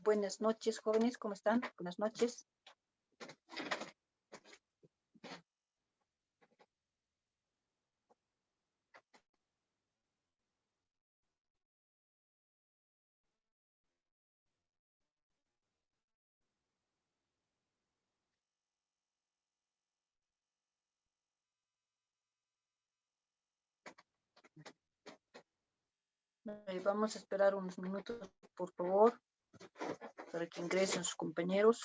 Buenas noches, jóvenes, ¿cómo están? Buenas noches. Vamos a esperar unos minutos, por favor, para que ingresen sus compañeros.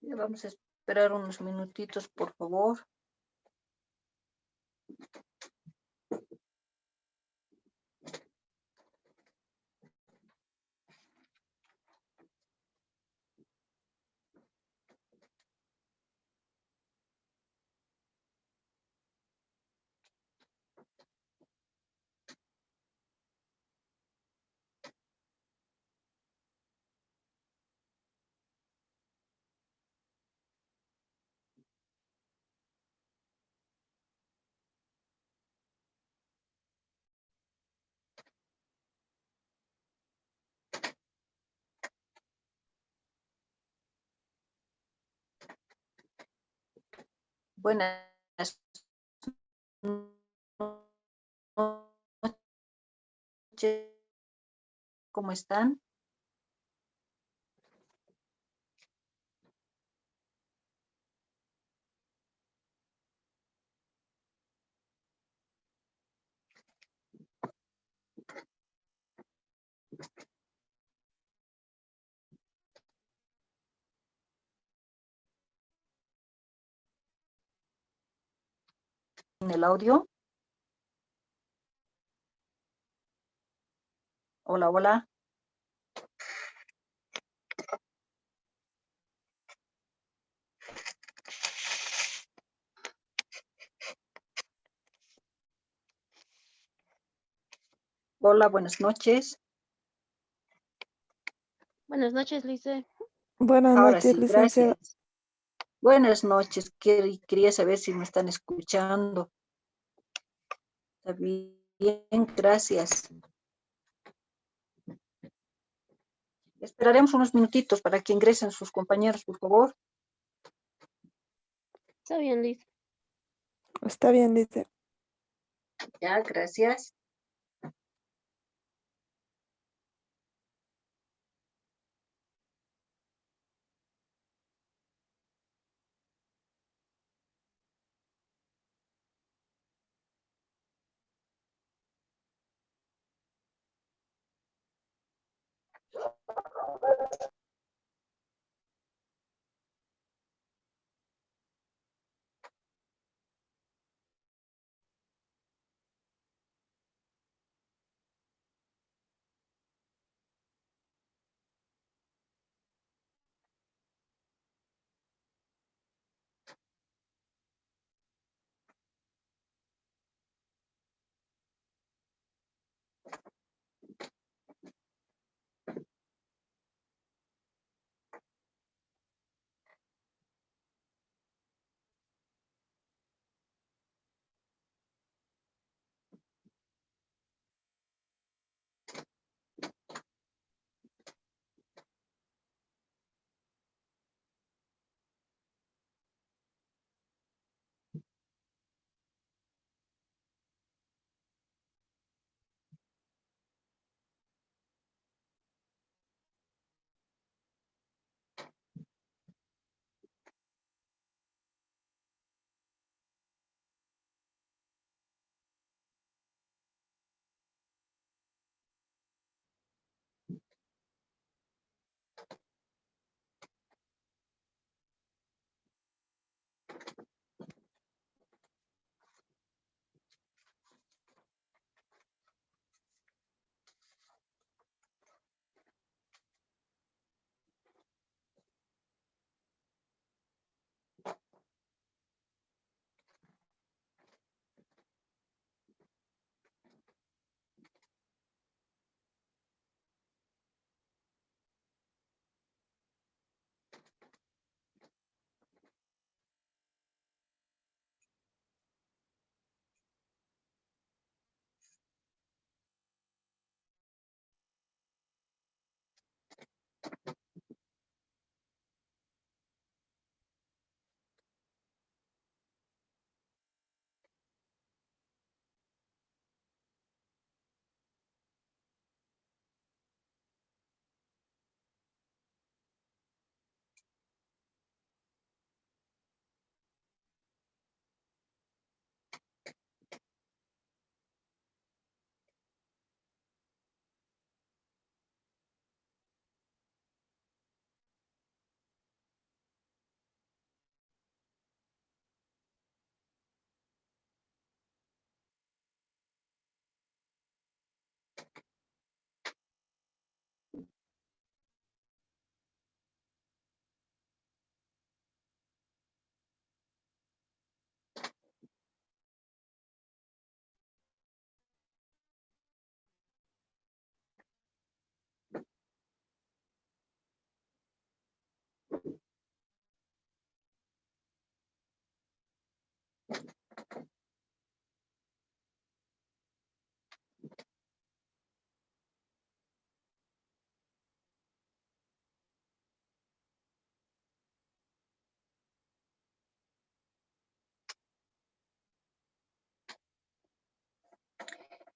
Ya vamos a esperar unos minutitos, por favor. Buenas noches, ¿cómo están? el audio. Hola, hola. Hola, buenas noches. Buenas noches, Lice. Buenas Ahora noches, sí, licenciada. gracias. Buenas noches. Quería saber si me están escuchando. Está bien, gracias. Esperaremos unos minutitos para que ingresen sus compañeros, por favor. Está bien, Lice. Está bien, dice. Ya, gracias.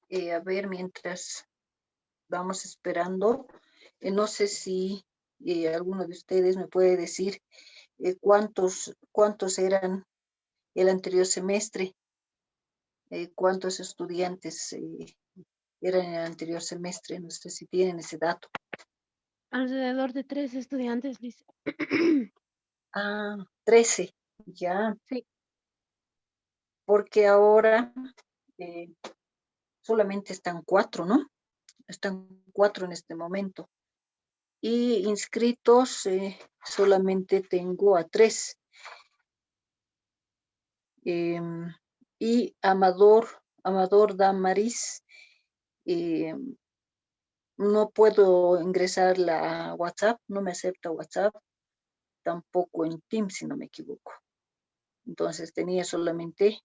A ver, mientras vamos esperando, no sé si alguno de ustedes me puede decir cuántos eran el anterior semestre, cuántos estudiantes eran en el anterior semestre, no sé si tienen ese dato. Alrededor de 3 estudiantes, Lice. Ah, 13, ya. Sí. porque ahora solamente están 4, ¿no? Están 4 en este momento. Y inscritos solamente tengo a 3. Y Amador Damaris, no puedo ingresar la WhatsApp, no me acepta WhatsApp, tampoco en Teams, si no me equivoco. Entonces tenía solamente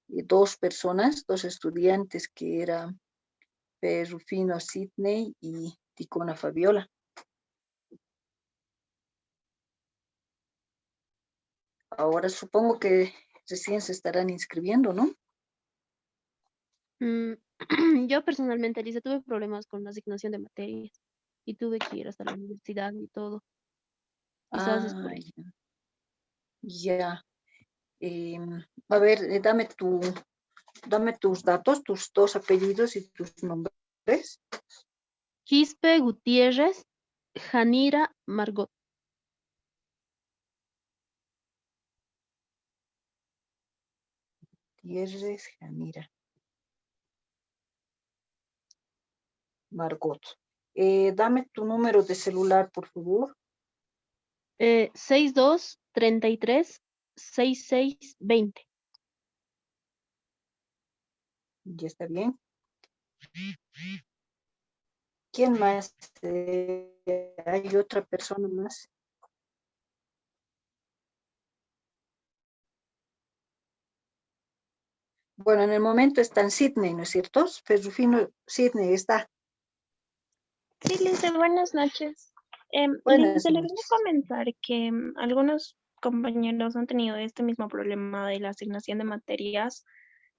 2 personas, 2 estudiantes, que eran Rufino Sidney y Ticona Fabiola. Ahora supongo que recién se estarán inscribiendo, ¿no? Yo personalmente, Lisa, tuve problemas con la asignación de materias y tuve que ir hasta la universidad y todo. Quizás es por Ah, eso. ya. A ver, dame tus datos, tus 2 apellidos y tus nombres. Quispe Gutiérrez, Janira Margot. Gutiérrez, Janira, Margot. Dame tu número de celular, por favor. 6233-6620. Ya está bien. ¿Quién más? ¿Hay otra persona más? Bueno, en el momento está en Sydney, ¿no es cierto? Rufino Sydney está. Sí, Lisa, buenas noches. Buenas Lisa, le vengo a noches. comentar que algunos compañeros han tenido este mismo problema de la asignación de materias.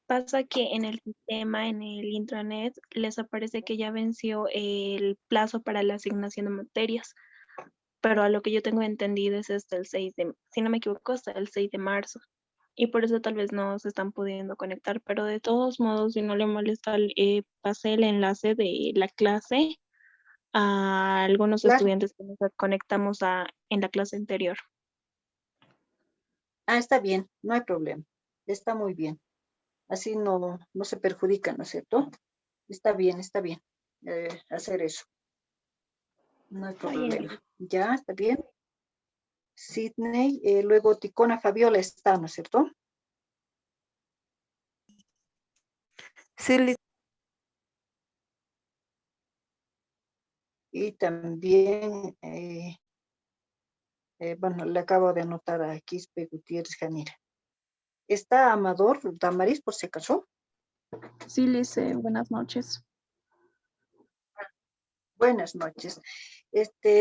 Pasa que en el sistema, en el intranet, les aparece que ya venció el plazo para la asignación de materias, pero a lo que yo tengo entendido es hasta el 6 de, si no me equivoco, hasta el 6 de marzo. Y por eso tal vez no se están pudiendo conectar, pero de todos modos, si no le molesta, pasé el enlace de la clase a algunos Claro. estudiantes que nos conectamos en la clase anterior. Ah, está bien, no hay problema. Está muy bien. Así no se perjudica, ¿no es cierto? Está bien hacer eso. No hay Está bien, problema. Lisa. Ya, está bien. Sydney, luego Ticona Fabiola está, ¿no es cierto? Sí, Liz. Y también, bueno, le acabo de anotar a Quispe Gutiérrez Janira. ¿Está Amador Damaris, por si acaso? Sí, Lice, buenas noches. Buenas noches.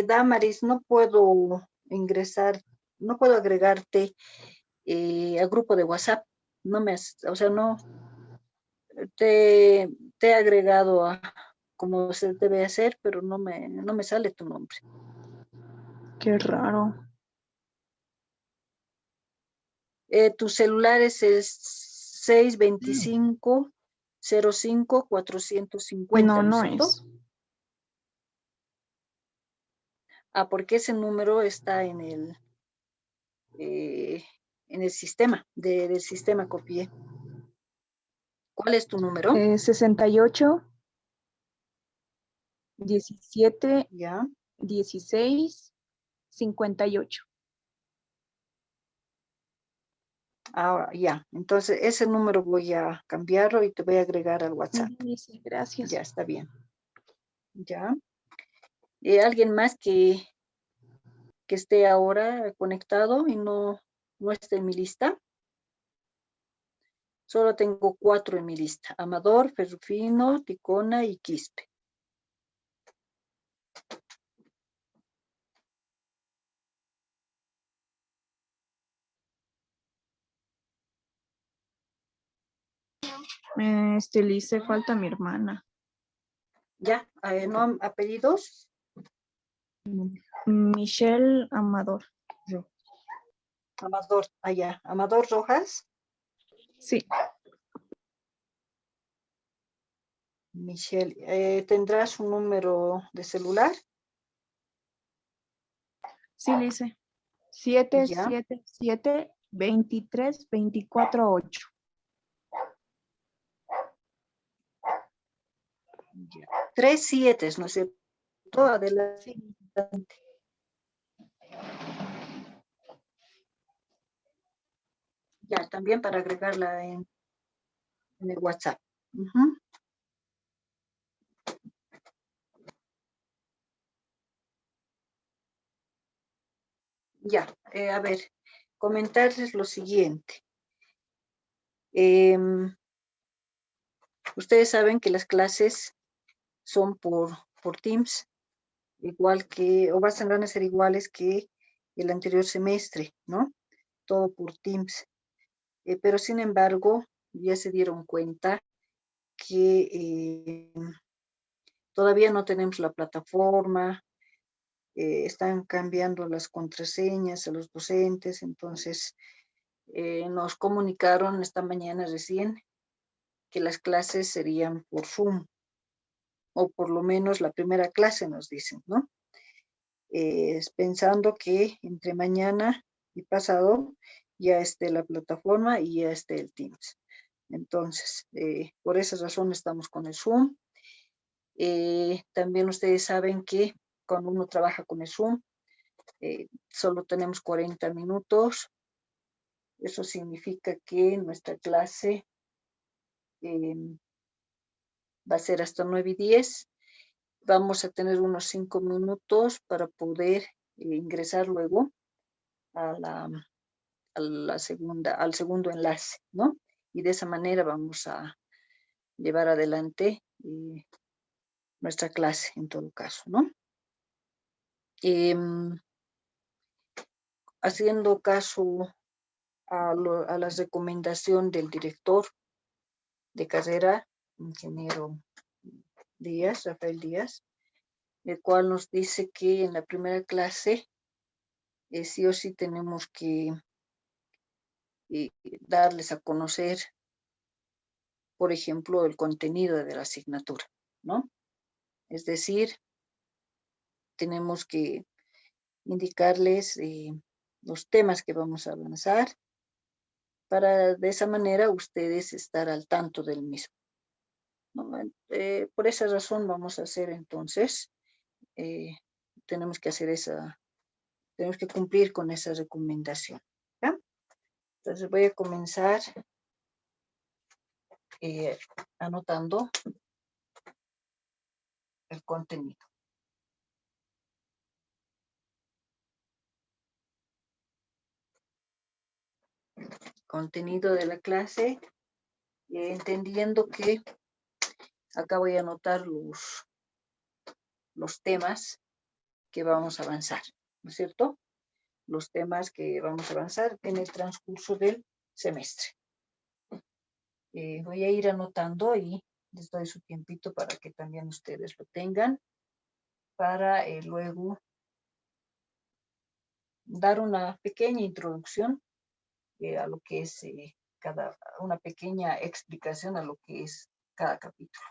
Damaris, no puedo ingresar, no puedo agregarte a grupo de WhatsApp. No me, o sea, no, te he agregado como se debe hacer, pero no me sale tu nombre. Qué raro. Tu celular es el 625-05-450, No, ¿no es no cierto? es. Ah, porque ese número está en el sistema, del sistema copié. ¿Cuál es tu número? 68, 17, Ya. 16, 58. Ahora, ya. Entonces, ese número voy a cambiarlo y te voy a agregar al WhatsApp. Lice, gracias. Ya, está bien. Ya. ¿Alguien más que esté ahora conectado y no esté en mi lista? Solo tengo 4 en mi lista. Amador, Ferrufino, Ticona y Quispe. Lice, falta mi hermana. Ya, ¿no apellidos? Michelle Amador. Amador, allá. Amador Rojas. Sí, Michelle, ¿tendrás un número de celular? sí, Lice. Ya. 777 23, 24, 8. Ya. 3 7, ¿no es cierto? Adelante. Sí. Ya, también para agregarla en el WhatsApp. Ujú. Ya, a ver, comentarles lo siguiente. Ustedes saben que las clases son por Teams, igual que, o van a ser iguales que el anterior semestre, ¿no? Todo por Teams. Pero sin embargo, ya se dieron cuenta que todavía no tenemos la plataforma, están cambiando las contraseñas a los docentes, entonces nos comunicaron esta mañana recién que las clases serían por Zoom, o por lo menos la primera clase nos dicen, ¿no? Pensando que entre mañana y pasado ya esté la plataforma y ya esté el Teams. Entonces, por esa razón estamos con el Zoom. También ustedes saben que cuando uno trabaja con el Zoom, solo tenemos 40 minutos. Eso significa que nuestra clase va a ser hasta 9:10. Vamos a tener unos 5 minutos para poder ingresar luego al segundo enlace, ¿no? Y de esa manera vamos a llevar adelante nuestra clase en todo caso, ¿no? Haciendo caso a la recomendación del director de carrera, ingeniero Díaz, Rafael Díaz, el cual nos dice que en la primera clase sí o sí tenemos que darles a conocer, por ejemplo, el contenido de la asignatura, ¿no? Es decir, tenemos que indicarles los temas que vamos a avanzar para de esa manera ustedes estar al tanto del mismo, ¿no? Por esa razón vamos a hacer entonces, eh, tenemos que hacer tenemos que cumplir con esa recomendación, ¿ya? Entonces voy a comenzar anotando el contenido. Contenido de la clase, entendiendo que acá voy a anotar los temas que vamos a avanzar, ¿no es cierto? Los temas que vamos a avanzar en el transcurso del semestre. Voy a ir anotando y les doy su tiempito para que también ustedes lo tengan, para luego dar una pequeña introducción a lo que es una pequeña explicación a lo que es cada capítulo.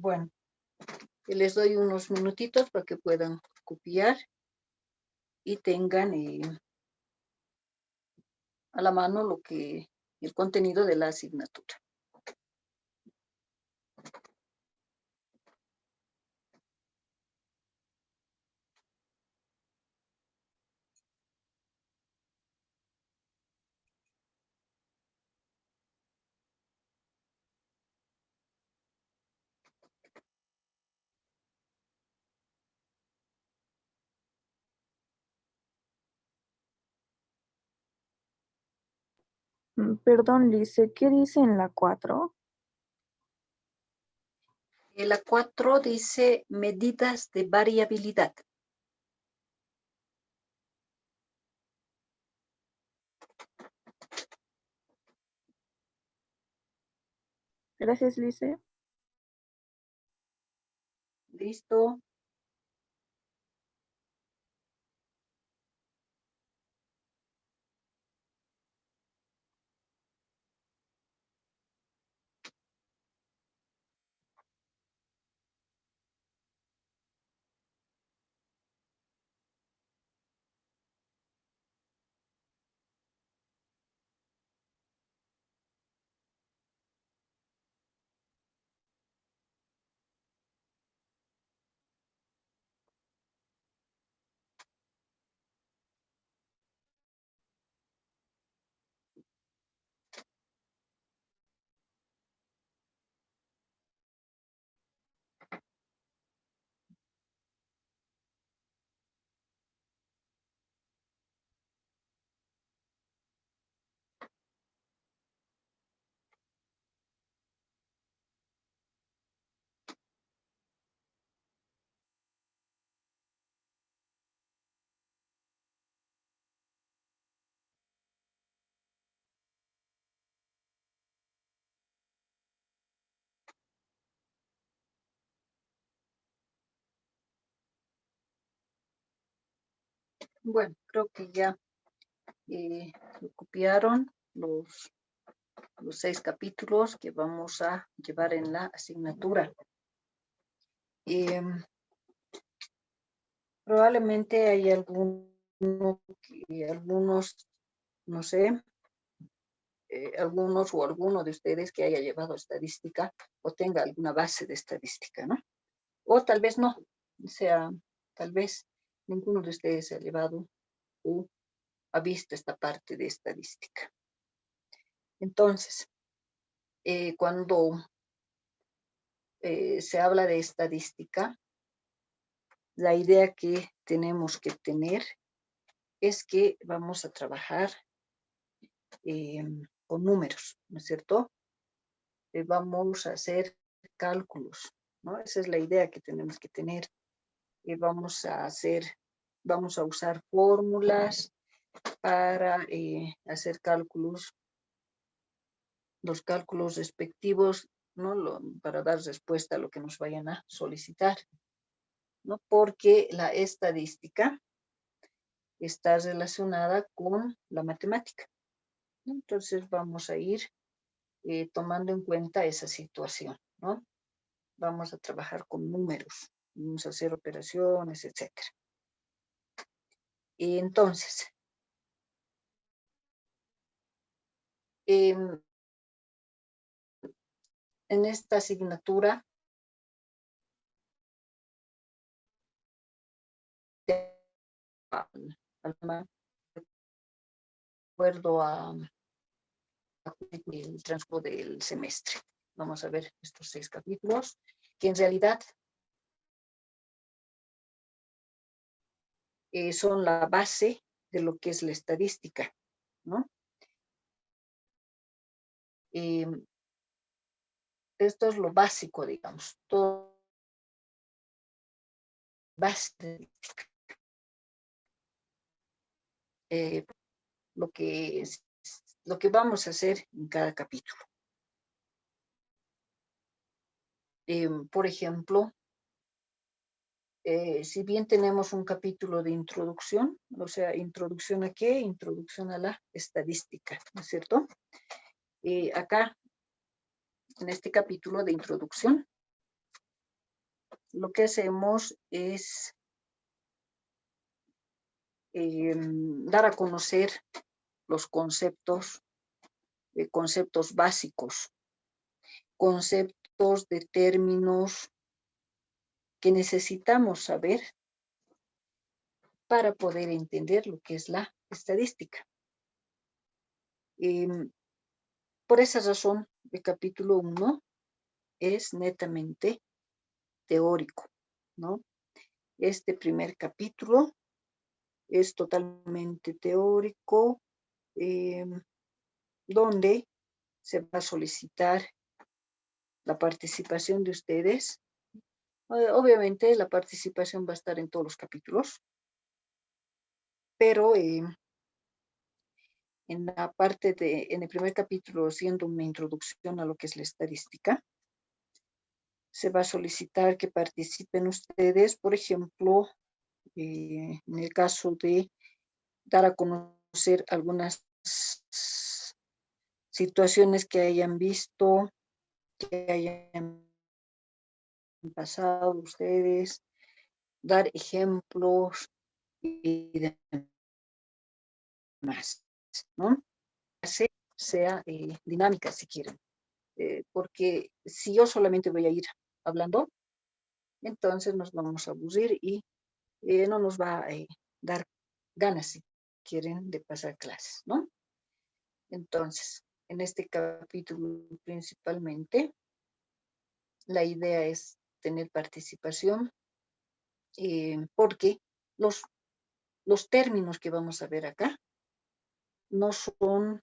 Bueno, les doy unos minutitos para que puedan copiar y tengan a la mano el contenido de la asignatura. Perdón, Lice, ¿qué dice en la 4? La 4 dice medidas de variabilidad. Gracias, Lice. ¿Listo? Bueno, creo que ya lo copiaron los 6 capítulos que vamos a llevar en la asignatura. Probablemente hay algunos, no sé, algunos o alguno de ustedes que haya llevado estadística o tenga alguna base de estadística, ¿no? O tal vez no, o sea, tal vez ninguno de ustedes ha llevado o ha visto esta parte de estadística. Entonces, cuando se habla de estadística, la idea que tenemos que tener es que vamos a trabajar con números, ¿no es cierto? Vamos a hacer cálculos, ¿no? Esa es la idea que tenemos que tener. Vamos a usar fórmulas para hacer cálculos, los cálculos respectivos, ¿no? Para dar respuesta a lo que nos vayan a solicitar, ¿no? Porque la estadística está relacionada con la matemática, ¿no? Entonces vamos a ir tomando en cuenta esa situación, ¿no? Vamos a trabajar con números, vamos a hacer operaciones, etcétera. Y entonces, en esta asignatura, de acuerdo el transcurso del semestre. Vamos a ver estos 6 capítulos, que en realidad son la base de lo que es la estadística, ¿no? Esto es lo básico, digamos, todo base de lo que vamos a hacer en cada capítulo. Por ejemplo, si bien tenemos un capítulo de introducción, o sea, ¿introducción a qué? Introducción a la estadística, ¿no es cierto? Acá, en este capítulo de introducción, lo que hacemos es dar a conocer los conceptos básicos, conceptos de términos que necesitamos saber para poder entender lo que es la estadística. Por esa razón, el capítulo 1 es netamente teórico, ¿no? Este primer capítulo es totalmente teórico, donde se va a solicitar la participación de ustedes. Obviamente la participación va a estar en todos los capítulos, pero en el primer capítulo, siendo una introducción a lo que es la estadística, se va a solicitar que participen ustedes, por ejemplo, en el caso de dar a conocer algunas situaciones que hayan visto, que hayan pasado ustedes, dar ejemplos y demás, ¿no? Sea dinámica, si quieren. Porque si yo solamente voy a ir hablando, entonces nos vamos a aburrir y no nos va a dar ganas, si quieren, de pasar clases, ¿no? Entonces, en este capítulo principalmente, la idea es tener participación, porque los términos que vamos a ver acá no son,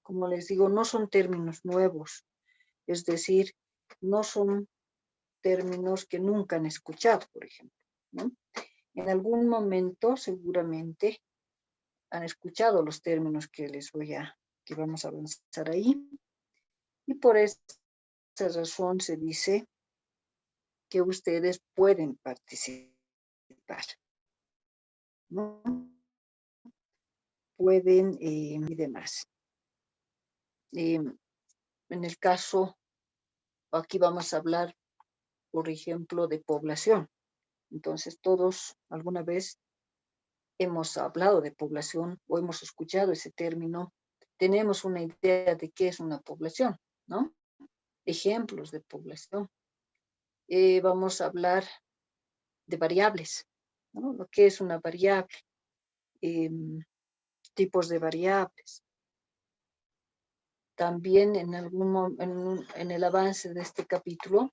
como les digo, no son términos nuevos, es decir, no son términos que nunca han escuchado, por ejemplo, ¿no? En algún momento seguramente han escuchado los términos que que vamos a avanzar ahí, y por esa razón se dice que ustedes pueden participar, ¿no? Pueden y demás. En el caso, aquí vamos a hablar, por ejemplo, de población. Entonces, todos alguna vez hemos hablado de población o hemos escuchado ese término, tenemos una idea de qué es una población, ¿no? Ejemplos de población. Vamos a hablar de variables, ¿no? Lo que es una variable, tipos de variables. También en el avance de este capítulo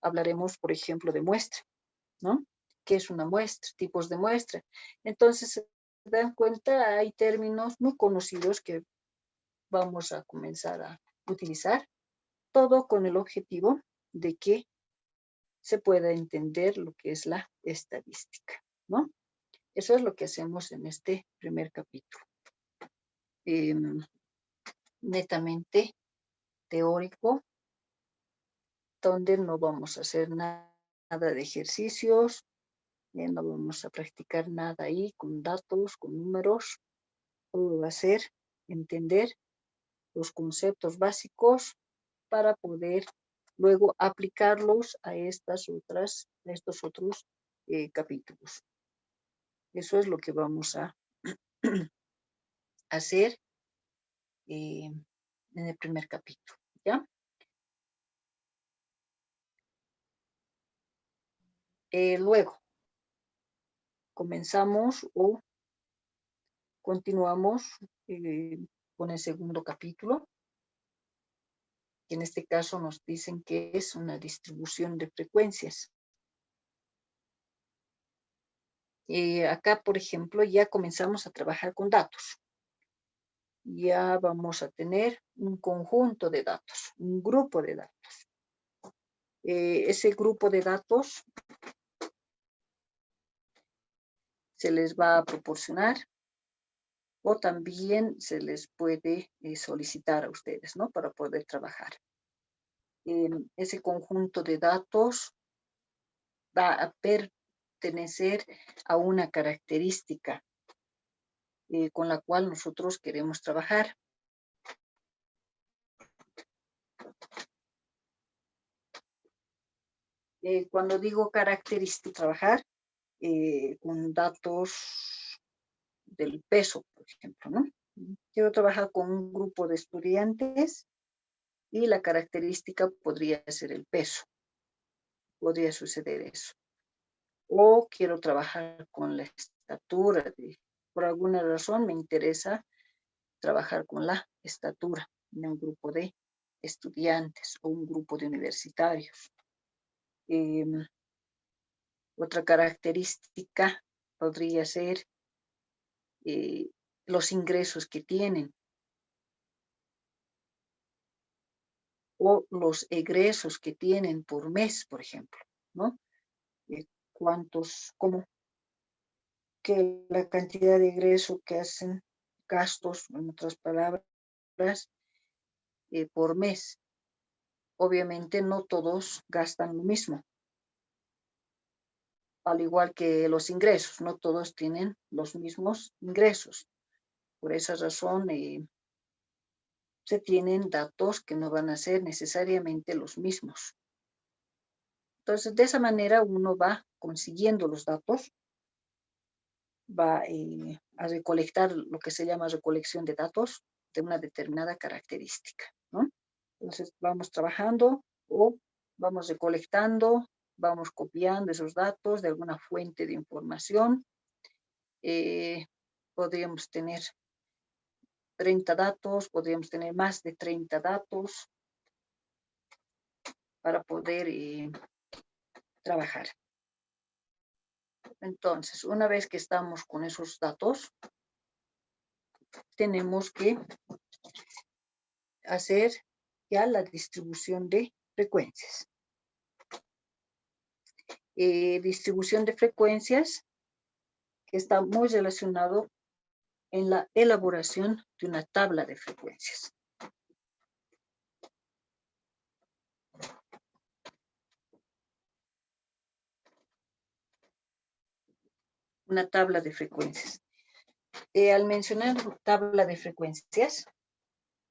hablaremos, por ejemplo, de muestra, ¿no? ¿Qué es una muestra? Tipos de muestra. Entonces, se dan cuenta, hay términos muy conocidos que vamos a comenzar a utilizar, todo con el objetivo de que se pueda entender lo que es la estadística, ¿no? Eso es lo que hacemos en este primer capítulo. Netamente teórico, donde no vamos a hacer nada de ejercicios, no vamos a practicar nada ahí con datos, con números. Todo va a ser entender los conceptos básicos para poder luego aplicarlos a estos otros capítulos. Eso es lo que vamos a hacer en el primer capítulo, ¿ya? Luego, comenzamos o continuamos con el segundo capítulo, que en este caso nos dicen que es una distribución de frecuencias. Acá, por ejemplo, ya comenzamos a trabajar con datos. Ya vamos a tener un conjunto de datos, un grupo de datos. Ese grupo de datos se les va a proporcionar o también se les puede solicitar a ustedes, ¿no? Para poder trabajar. Ese conjunto de datos va a pertenecer a una característica con la cual nosotros queremos trabajar. Cuando digo característica, trabajar con datos del peso, por ejemplo, ¿no? Quiero trabajar con un grupo de estudiantes y la característica podría ser el peso. Podría suceder eso. O quiero trabajar con la estatura. Por alguna razón me interesa trabajar con la estatura en un grupo de estudiantes o un grupo de universitarios. Otra característica podría ser los ingresos que tienen o los egresos que tienen por mes, por ejemplo, ¿no? Cómo que la cantidad de egreso que hacen gastos, en otras palabras, por mes. Obviamente no todos gastan lo mismo. Al igual que los ingresos, no todos tienen los mismos ingresos. Por esa razón, se tienen datos que no van a ser necesariamente los mismos. Entonces, de esa manera uno va consiguiendo los datos, va a recolectar lo que se llama recolección de datos de una determinada característica, ¿no? Entonces, vamos trabajando o vamos recolectando, vamos copiando esos datos de alguna fuente de información. Podríamos tener 30 datos, podríamos tener más de 30 datos para poder trabajar. Entonces, una vez que estamos con esos datos, tenemos que hacer ya la distribución de frecuencias. Distribución de frecuencias que está muy relacionado en la elaboración de una tabla de frecuencias. Una tabla de frecuencias. Al mencionar tabla de frecuencias,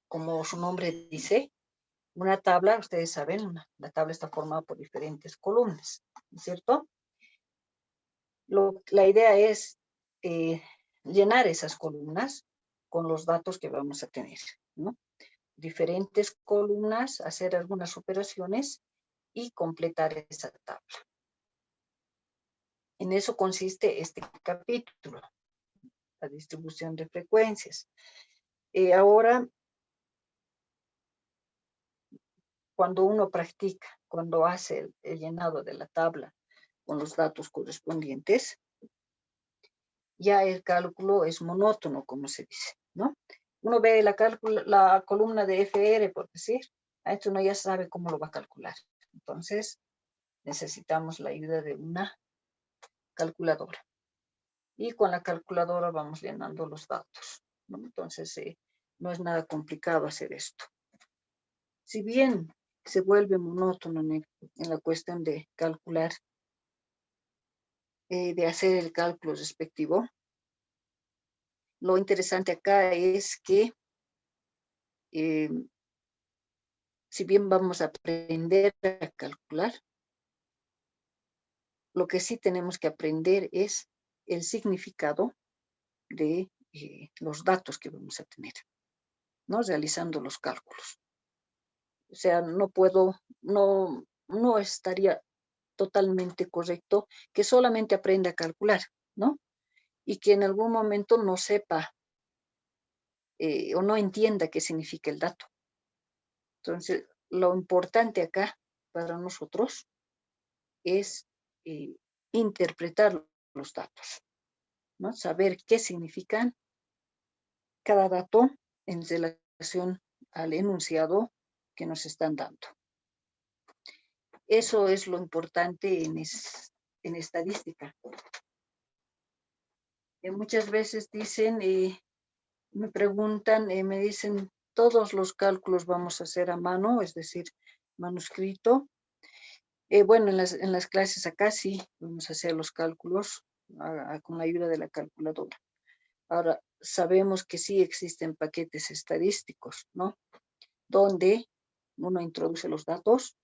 como su nombre dice, una tabla, ustedes saben, la tabla está formada por diferentes columnas, ¿no es cierto? La idea es llenar esas columnas con los datos que vamos a tener, ¿no? Diferentes columnas, hacer algunas operaciones y completar esa tabla. En eso consiste este capítulo, la distribución de frecuencias. Ahora, cuando uno practica, cuando hace el llenado de la tabla con los datos correspondientes, ya el cálculo es monótono, como se dice, ¿no? Uno ve la columna de FR, por decir, esto uno ya sabe cómo lo va a calcular. Entonces, necesitamos la ayuda de una calculadora. Y con la calculadora vamos llenando los datos, ¿no? Entonces, no es nada complicado hacer esto. Si bien se vuelve monótono en la cuestión de calcular, de hacer el cálculo respectivo, lo interesante acá es que si bien vamos a aprender a calcular, lo que sí tenemos que aprender es el significado de los datos que vamos a tener, ¿no? Realizando los cálculos. O sea, no estaría totalmente correcto que solamente aprenda a calcular, ¿no? Y que en algún momento no sepa o no entienda qué significa el dato. Entonces, lo importante acá para nosotros es interpretar los datos, ¿no? Saber qué significan cada dato en relación al enunciado que nos están dando. Eso es lo importante en estadística. Muchas veces dicen, me preguntan, me dicen, todos los cálculos vamos a hacer a mano, es decir, manuscrito. Bueno, en las clases acá sí vamos a hacer los cálculos con la ayuda de la calculadora. Ahora, sabemos que sí existen paquetes estadísticos, ¿no? Donde uno introduce los datos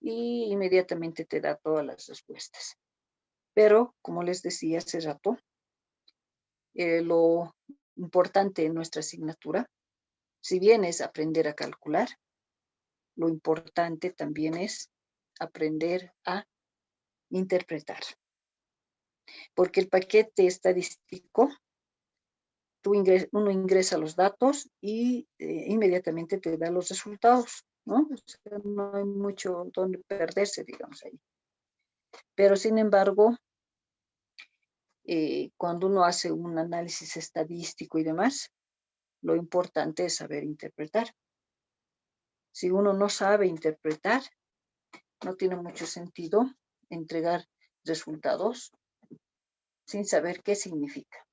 y inmediatamente te da todas las respuestas. Pero, como les decía hace rato, lo importante en nuestra asignatura, si bien es aprender a calcular, lo importante también es aprender a interpretar. Porque el paquete estadístico, uno ingresa los datos y inmediatamente te da los resultados, ¿no? O sea, no hay mucho donde perderse, digamos ahí. Pero sin embargo, cuando uno hace un análisis estadístico y demás, lo importante es saber interpretar. Si uno no sabe interpretar, no tiene mucho sentido entregar resultados sin saber qué significa.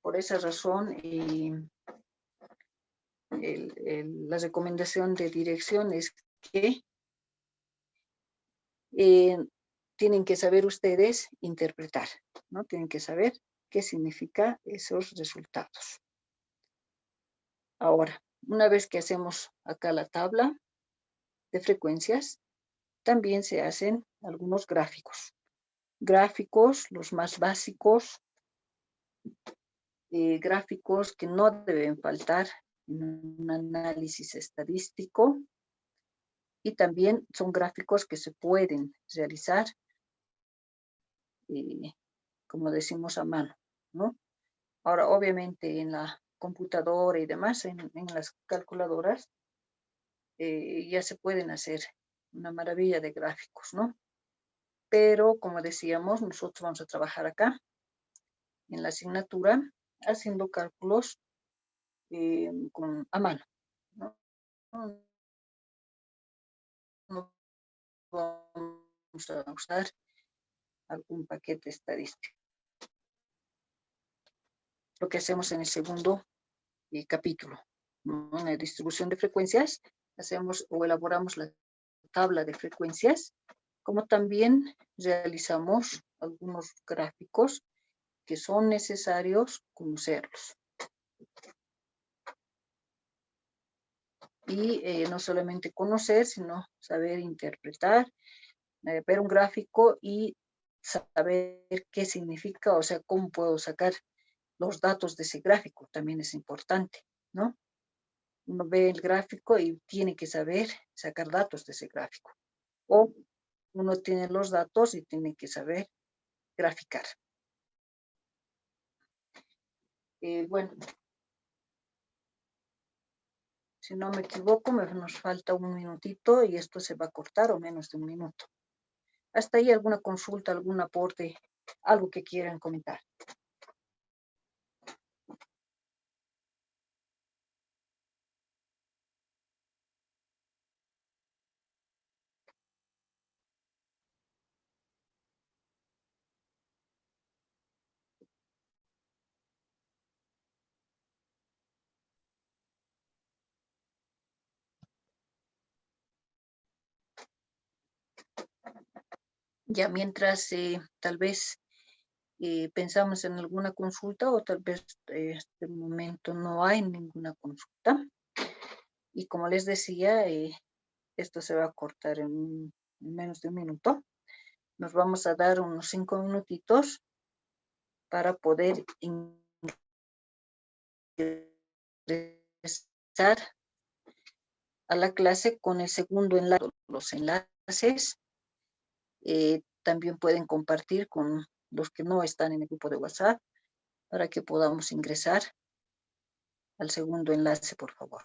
Por esa razón, la recomendación de dirección es que tienen que saber ustedes interpretar, ¿no? Tienen que saber qué significa esos resultados. Ahora, una vez que hacemos acá la tabla de frecuencias, también se hacen algunos gráficos. Gráficos, los más básicos, gráficos que no deben faltar en un análisis estadístico, y también son gráficos que se pueden realizar, como decimos, a mano, ¿no? Ahora, obviamente, en la computadora y demás, en las calculadoras, ya se pueden hacer una maravilla de gráficos, ¿no? Pero, como decíamos, nosotros vamos a trabajar acá, en la asignatura, haciendo cálculos a mano, ¿no? No vamos a usar algún paquete estadístico. Lo que hacemos en el segundo capítulo, ¿no? En la distribución de frecuencias, hacemos o elaboramos la tabla de frecuencias, como también realizamos algunos gráficos que son necesarios conocerlos. Y no solamente conocer, sino saber interpretar, ver un gráfico y saber qué significa, o sea, cómo puedo sacar los datos de ese gráfico, también es importante, ¿no? Uno ve el gráfico y tiene que saber sacar datos de ese gráfico. O uno tiene los datos y tiene que saber graficar. Bueno, si no me equivoco, nos falta un minutito y esto se va a cortar o menos de un minuto. Hasta ahí, alguna consulta, algún aporte, algo que quieran comentar. Ya mientras tal vez pensamos en alguna consulta o tal vez este momento no hay ninguna consulta. Y como les decía, esto se va a cortar en menos de un minuto. Nos vamos a dar unos 5 minutitos para poder ingresar a la clase con el segundo enlace. Los enlaces también pueden compartir con los que no están en el grupo de WhatsApp para que podamos ingresar al segundo enlace, por favor.